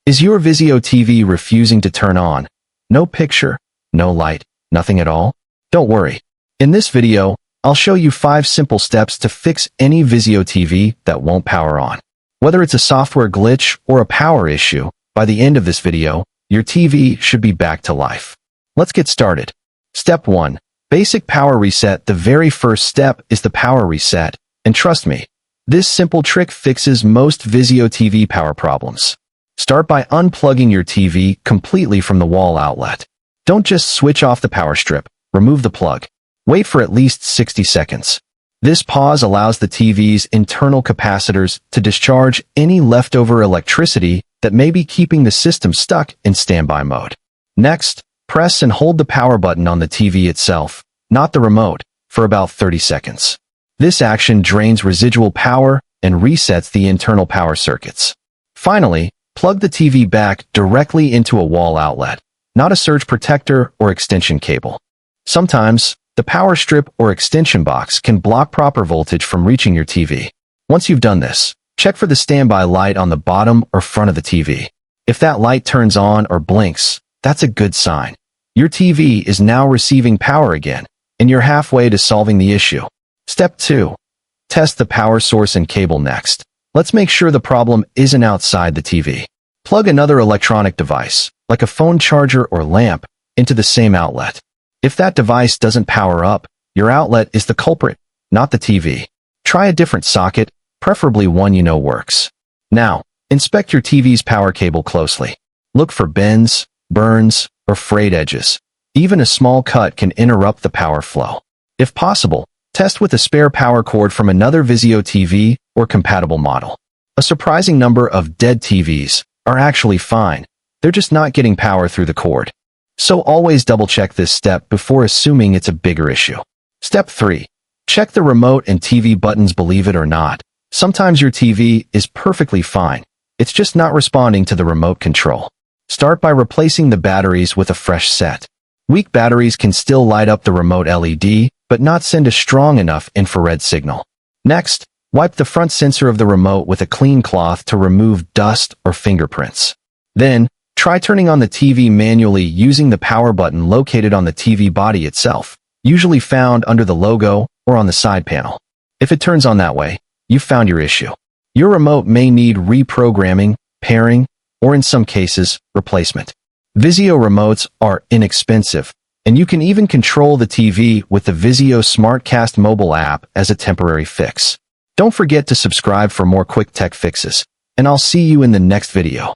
Is your VIZIO TV refusing to turn on? No picture, no light, nothing at all? Don't worry. In this video, I'll show you 5 simple steps to fix any VIZIO TV that won't power on. Whether it's a software glitch or a power issue, by the end of this video, your TV should be back to life. Let's get started. Step 1. Basic power reset. The very first step is the power reset, and trust me, this simple trick fixes most VIZIO TV power problems. Start by unplugging your TV completely from the wall outlet. Don't just switch off the power strip, remove the plug. Wait for at least 60 seconds. This pause allows the TV's internal capacitors to discharge any leftover electricity that may be keeping the system stuck in standby mode. Next, press and hold the power button on the TV itself, not the remote, for about 30 seconds. This action drains residual power and resets the internal power circuits. Finally, plug the TV back directly into a wall outlet, not a surge protector or extension cable. Sometimes, the power strip or extension box can block proper voltage from reaching your TV. Once you've done this, check for the standby light on the bottom or front of the TV. If that light turns on or blinks, that's a good sign. Your TV is now receiving power again, and you're halfway to solving the issue. Step 2. Test the power source and cable next. Let's make sure the problem isn't outside the TV. Plug another electronic device, like a phone charger or lamp, into the same outlet. If that device doesn't power up, your outlet is the culprit, not the TV. Try a different socket, preferably one you know works. Now, inspect your TV's power cable closely. Look for bends, burns, or frayed edges. Even a small cut can interrupt the power flow. If possible, test with a spare power cord from another VIZIO TV or compatible model. A surprising number of dead TVs are actually fine. They're just not getting power through the cord. So always double-check this step before assuming it's a bigger issue. Step 3. Check the remote and TV buttons. Believe it or not, sometimes your TV is perfectly fine. It's just not responding to the remote control. Start by replacing the batteries with a fresh set. Weak batteries can still light up the remote LED, but not send a strong enough infrared signal. Next, wipe the front sensor of the remote with a clean cloth to remove dust or fingerprints. Then, try turning on the TV manually using the power button located on the TV body itself, usually found under the logo or on the side panel. If it turns on that way, you've found your issue. Your remote may need reprogramming, pairing, or in some cases, replacement. VIZIO remotes are inexpensive, and you can even control the TV with the VIZIO SmartCast mobile app as a temporary fix. Don't forget to subscribe for more quick tech fixes, and I'll see you in the next video.